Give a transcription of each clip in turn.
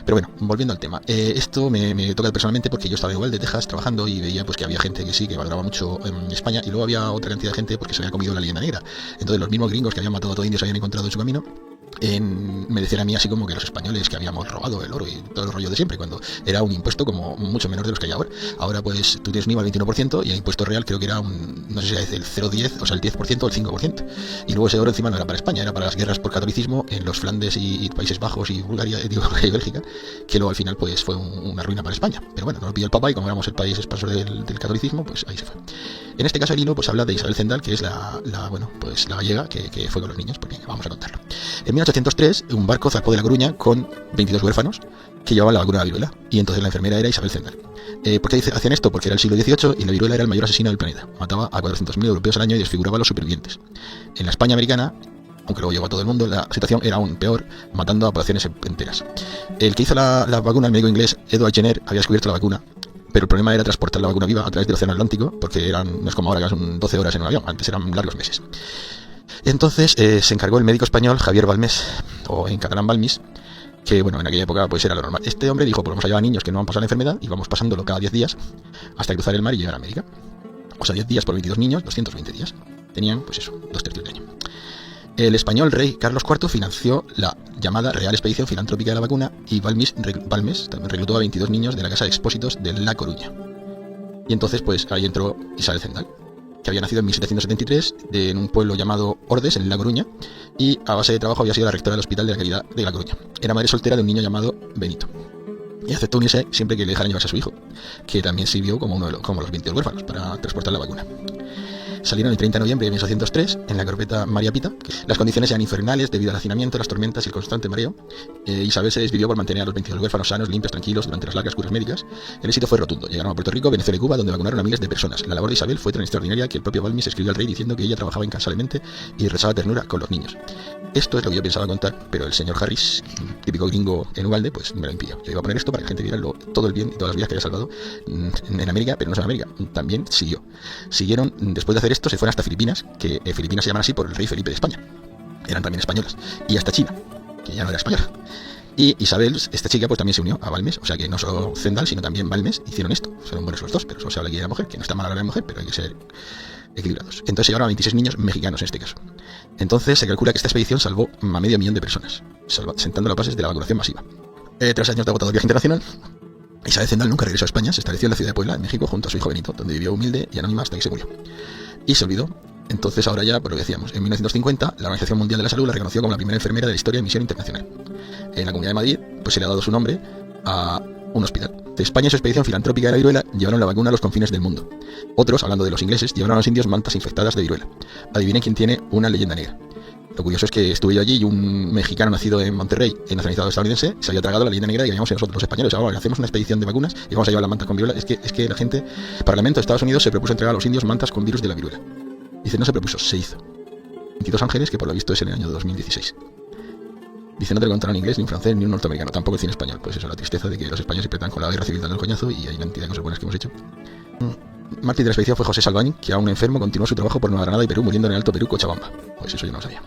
Pero bueno, volviendo al tema, esto me toca personalmente porque yo estaba igual de Texas trabajando y veía pues que había gente que sí, que valoraba mucho en España, y luego había otra cantidad de gente porque se había comido la leyenda negra. Entonces los mismos gringos que habían matado a todos indios se habían encontrado en su camino. Me decían a mí así como que los españoles que habíamos robado el oro y todo el rollo de siempre, cuando era un impuesto como mucho menor de los que hay ahora. Ahora pues tú tienes un IVA al 21% y el impuesto real creo que era no sé si es el 0,10, o sea, el 10% o el 5%. Y luego ese oro encima no era para España, era para las guerras por catolicismo en los Flandes y Países Bajos y Bulgaria, digo, y Bélgica, que luego al final pues fue una ruina para España. Pero bueno, no lo pidió el Papa y como éramos el país expansor del catolicismo, pues ahí se fue. En este caso el hilo pues habla de Isabel Zendal, que es la gallega que fue con los niños. Pues bien, vamos a contarlo. En 1803, un barco zarpó de La Coruña con 22 huérfanos que llevaban la vacuna de la viruela, y entonces la enfermera era Isabel Zendal. ¿Por qué hacían esto? Porque era el siglo XVIII y la viruela era el mayor asesino del planeta. Mataba a 400.000 europeos al año y desfiguraba a los supervivientes. En la España americana, aunque luego llegó a todo el mundo, la situación era aún peor, matando a poblaciones enteras. El que hizo la vacuna, el médico inglés Edward Jenner, había descubierto la vacuna, pero el problema era transportar la vacuna viva a través del océano Atlántico, porque no es como ahora que son 12 horas en un avión, antes eran largos meses. Entonces se encargó el médico español Javier Balmés, o en catalán Balmis, que bueno, en aquella época pues era lo normal. Este hombre dijo, pues vamos a llevar a niños que no han pasado la enfermedad y vamos pasándolo cada 10 días hasta cruzar el mar y llegar a América. O sea, 10 días por 22 niños, 220 días. Tenían, pues eso, 2/3 del año. El español rey Carlos IV financió la llamada Real Expedición Filantrópica de la Vacuna, y Balmes también reclutó a 22 niños de la Casa de Expósitos de La Coruña. Y entonces pues ahí entró Isabel Zendal, que había nacido en 1773 en un pueblo llamado Ordes, en La Coruña, y a base de trabajo había sido la rectora del Hospital de la Caridad de La Coruña. Era madre soltera de un niño llamado Benito, y aceptó unirse siempre que le dejaran llevarse a su hijo, que también sirvió como los 22 huérfanos para transportar la vacuna. Salieron el 30 de noviembre de 1803 en la corbeta María Pita. Las condiciones eran infernales debido al hacinamiento, las tormentas y el constante mareo. Isabel se desvivió por mantener a los 22 huérfanos sanos, limpios, tranquilos durante las largas curas médicas. El éxito fue rotundo. Llegaron a Puerto Rico, Venezuela y Cuba, donde vacunaron a miles de personas. La labor de Isabel fue tan extraordinaria que el propio Balmis escribió al rey diciendo que ella trabajaba incansablemente y rezaba ternura con los niños. Esto es lo que yo pensaba contar, pero el señor Harris, típico gringo en Ugalde, pues me lo impidió. Yo iba a poner esto para que la gente viera todo el bien y todas las vidas que había salvado en América, pero no solo en América, también siguieron, después de hacer esto, se fueron hasta Filipinas, que Filipinas se llaman así por el rey Felipe de España, eran también españolas, y hasta China, que ya no era española. Y Isabel, esta chica, pues también se unió a Balmes, o sea que no solo Zendal, sino también Balmes hicieron esto. Fueron buenos los dos, pero solo se habla aquí de la mujer, que no está mal hablar de la mujer, pero hay que ser equilibrados. Entonces se llevaron a 26 niños mexicanos en este caso. Entonces se calcula que esta expedición salvó a 500.000 de personas, sentando las bases de la vacunación masiva. 3 años de agotado viaje internacional, Isabel Zendal nunca regresó a España, se estableció en la ciudad de Puebla, en México, junto a su hijo Benito, donde vivió humilde y anónima hasta que se murió. Y se olvidó. Entonces ahora ya, por lo que decíamos, en 1950 la Organización Mundial de la Salud la reconoció como la primera enfermera de la historia de misión internacional. En la Comunidad de Madrid pues se le ha dado su nombre a un hospital. De España, su expedición filantrópica de la viruela, llevaron la vacuna a los confines del mundo. Otros, hablando de los ingleses, llevaron a los indios mantas infectadas de viruela. Adivinen quién tiene una leyenda negra. Lo curioso es que estuve yo allí y un mexicano nacido en Monterrey, nacionalizado estadounidense, se había tragado la leyenda negra y habíamos nosotros los españoles, ahora hacemos una expedición de vacunas y vamos a llevar las mantas con viruela. Es que la gente, el Parlamento de Estados Unidos se propuso entregar a los indios mantas con virus de la viruela. Dice, no se propuso, se hizo. 22 ángeles, que por lo visto es en el año 2016. Dice, no te lo contaron en inglés, ni en francés, ni en norteamericano, tampoco el cine español. Pues eso, la tristeza de que los españoles siempre están con la guerra civil dando el coñazo y hay una cantidad de cosas buenas que hemos hecho. Mártir de la expedición fue José Salvañ, que aún enfermo continuó su trabajo por Nueva Granada y Perú, muriendo en el Alto Perú, Cochabamba. Pues eso yo no lo sabía.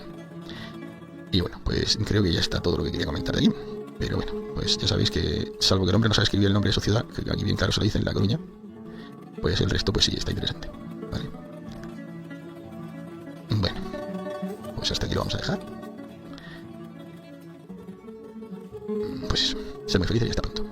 Y bueno, pues creo que ya está todo lo que quería comentar de allí. Pero bueno, pues ya sabéis que, salvo que el hombre no sabe escribir el nombre de su ciudad, que aquí bien claro se lo dice en La Coruña, pues el resto pues sí, está interesante. ¿Vale? Bueno, pues hasta aquí lo vamos a dejar. Pues eso, ser muy felices y hasta pronto.